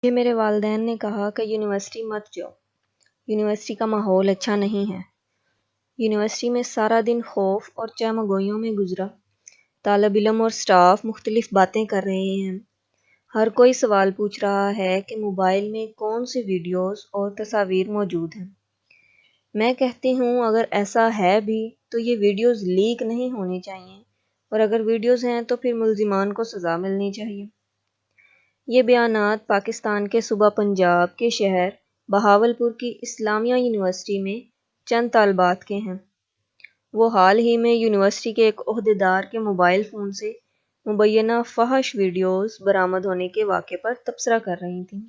مجھے میرے والدین نے کہا کہ یونیورسٹی مت جاؤ، یونیورسٹی کا ماحول اچھا نہیں ہے۔ یونیورسٹی میں سارا دن خوف اور چہمگوئیوں میں گزرا۔ طالب علم اور سٹاف مختلف باتیں کر رہے ہیں۔ ہر کوئی سوال پوچھ رہا ہے کہ موبائل میں کون سی ویڈیوز اور تصاویر موجود ہیں۔ میں کہتی ہوں اگر ایسا ہے بھی تو یہ ویڈیوز لیک نہیں ہونی چاہیے، اور اگر ویڈیوز ہیں تو پھر ملزمان کو سزا ملنی چاہیے۔ یہ بیانات پاکستان کے صوبہ پنجاب کے شہر بہاولپور کی اسلامیہ یونیورسٹی میں چند طالبات کے ہیں۔ وہ حال ہی میں یونیورسٹی کے ایک عہدیدار کے موبائل فون سے مبینہ فحش ویڈیوز برآمد ہونے کے واقعے پر تبصرہ کر رہی تھیں۔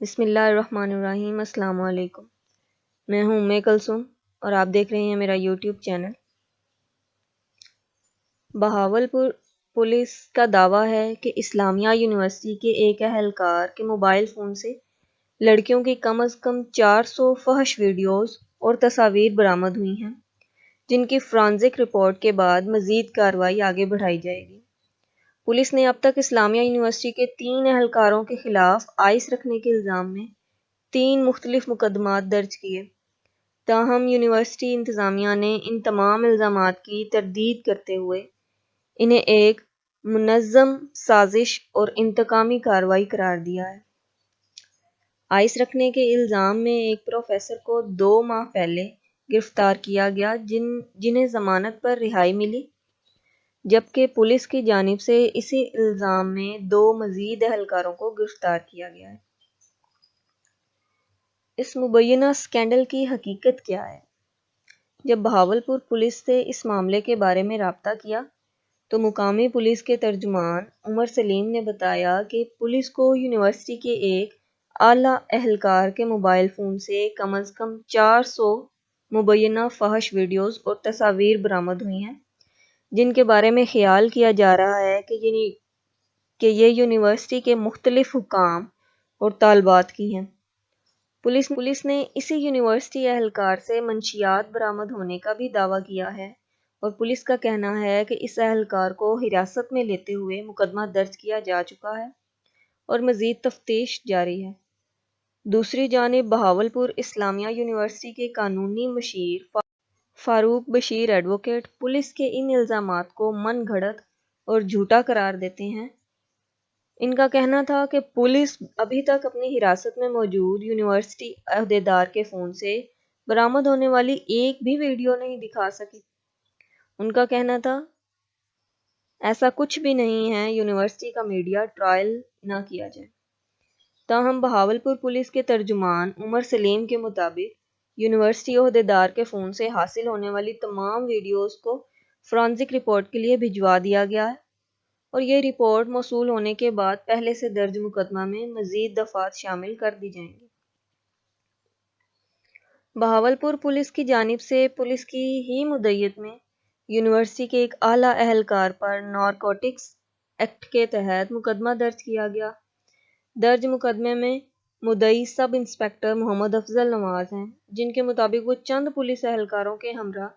بسم اللہ الرحمن الرحیم۔ السلام علیکم، میں ہوں ام کلثوم اور آپ دیکھ رہے ہیں میرا یوٹیوب چینل۔ بہاولپور پولیس کا دعویٰ ہے کہ اسلامیہ یونیورسٹی کے ایک اہلکار کے موبائل فون سے لڑکیوں کی کم از کم 400 فحش ویڈیوز اور تصاویر برآمد ہوئی ہیں، جن کی فرانزک رپورٹ کے بعد مزید کارروائی آگے بڑھائی جائے گی۔ پولیس نے اب تک اسلامیہ یونیورسٹی کے 3 اہلکاروں کے خلاف آئس رکھنے کے الزام میں 3 مختلف مقدمات درج کیے۔ تاہم یونیورسٹی انتظامیہ نے ان تمام الزامات کی تردید کرتے ہوئے انہیں ایک منظم سازش اور انتقامی کارروائی قرار دیا ہے۔ آئس رکھنے کے الزام میں ایک پروفیسر کو 2 ماہ پہلے گرفتار کیا گیا جنہیں ضمانت پر رہائی ملی، جبکہ پولیس کی جانب سے اسی الزام میں 2 مزید اہلکاروں کو گرفتار کیا گیا ہے۔ اس مبینہ اسکینڈل کی حقیقت کیا ہے؟ جب بہاولپور پولیس سے اس معاملے کے بارے میں رابطہ کیا تو مقامی پولیس کے ترجمان عمر سلیم نے بتایا کہ پولیس کو یونیورسٹی کے ایک اعلیٰ اہلکار کے موبائل فون سے کم از کم 400 مبینہ فحش ویڈیوز اور تصاویر برآمد ہوئی ہیں، جن کے بارے میں خیال کیا جا رہا ہے کہ یہ یونیورسٹی کے مختلف حکام اور طالبات کی ہیں۔ پولیس نے اسی یونیورسٹی اہلکار سے منشیات برآمد ہونے کا بھی دعویٰ کیا ہے، اور پولیس کا کہنا ہے کہ اس اہلکار کو حراست میں لیتے ہوئے مقدمہ درج کیا جا چکا ہے اور مزید تفتیش جاری ہے۔ دوسری جانب بہاولپور اسلامیہ یونیورسٹی کے قانونی مشیر فاروق بشیر ایڈوکیٹ پولیس کے ان الزامات کو من گھڑت اور جھوٹا قرار دیتے ہیں۔ ان کا کہنا تھا کہ پولیس ابھی تک اپنی حراست میں موجود یونیورسٹی عہدیدار کے فون سے برآمد ہونے والی ایک بھی ویڈیو نہیں دکھا سکی۔ ان کا کہنا تھا ایسا کچھ بھی نہیں ہے، یونیورسٹی کا میڈیا ٹرائل نہ کیا جائے۔ تاہم بہاولپور پولیس کے ترجمان عمر سلیم کے مطابق یونیورسٹی عہدیدار کے فون سے حاصل ہونے والی تمام ویڈیوز کو فرانزک رپورٹ کے لیے بھجوا دیا گیا ہے، اور یہ رپورٹ موصول ہونے کے بعد پہلے سے درج مقدمہ میں مزید دفعات شامل کر دی جائیں گی۔ بہاولپور پولیس کی جانب سے پولیس کی ہی مدعیت میں یونیورسٹی کے ایک اعلیٰ اہلکار پر نارکوٹکس ایکٹ کے تحت مقدمہ درج کیا گیا۔ درج مقدمے میں مدعی سب انسپکٹر محمد افضل نواز ہیں، جن کے مطابق وہ چند پولیس اہلکاروں کے ہمراہ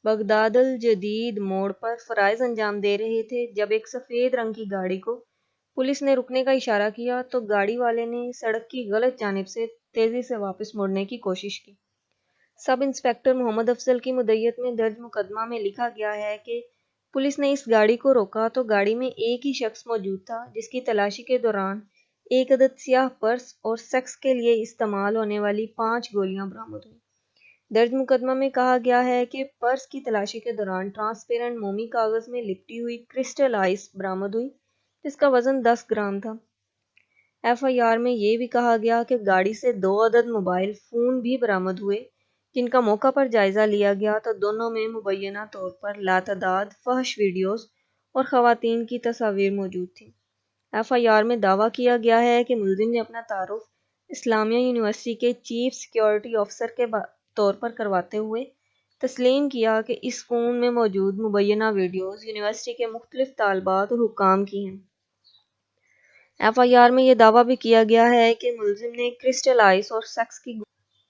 بغداد الجدید موڑ پر فرائض انجام دے رہے تھے جب ایک سفید رنگ کی گاڑی کو پولیس نے رکنے کا اشارہ کیا تو گاڑی والے نے سڑک کی غلط جانب سے تیزی سے واپس مڑنے کی کوشش کی۔ سب انسپکٹر محمد افضل کی مدعیت میں درج مقدمہ میں لکھا گیا ہے کہ پولیس نے اس گاڑی کو روکا تو گاڑی میں ایک ہی شخص موجود تھا، جس کی تلاشی کے دوران ایک عدد سیاہ پرس اور سیکس کے لیے استعمال ہونے والی 5 گولیاں برآمد ہوئیں۔ درج مقدمہ میں کہا گیا ہے کہ پرس کی تلاشی کے دوران ٹرانسپیرنٹ مومی کاغذ میں لپٹی ہوئی کرسٹل آئس برآمد ہوئی، جس کا وزن 10 گرام تھا۔ ایف آئی آر میں یہ بھی کہا گیا کہ گاڑی سے 2 عدد موبائل فون بھی برآمد ہوئے، جن کا موقع پر جائزہ لیا گیا تو دونوں میں مبینہ طور پر لاتعداد فحش ویڈیوز اور خواتین کی تصاویر موجود تھیں۔ ایف آئی آر میں دعویٰ کیا گیا ہے کہ ملزم نے اپنا تعارف اسلامیہ یونیورسٹی کے چیف سیکیورٹی آفیسر کے طور پر کرواتے ہوئے تسلیم کیا کہ اس فون میں موجود مبینہ ویڈیوز یونیورسٹی کے مختلف طالبات اور حکام کی ہیں۔ ایف آئی آر میں یہ دعویٰ بھی کیا گیا ہے کہ ملزم نے کرسٹل آئس اور سیکس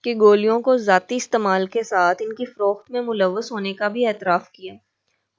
کی گولیوں کو ذاتی استعمال کے ساتھ ان کی فروخت میں ملوث ہونے کا بھی اعتراف کیا۔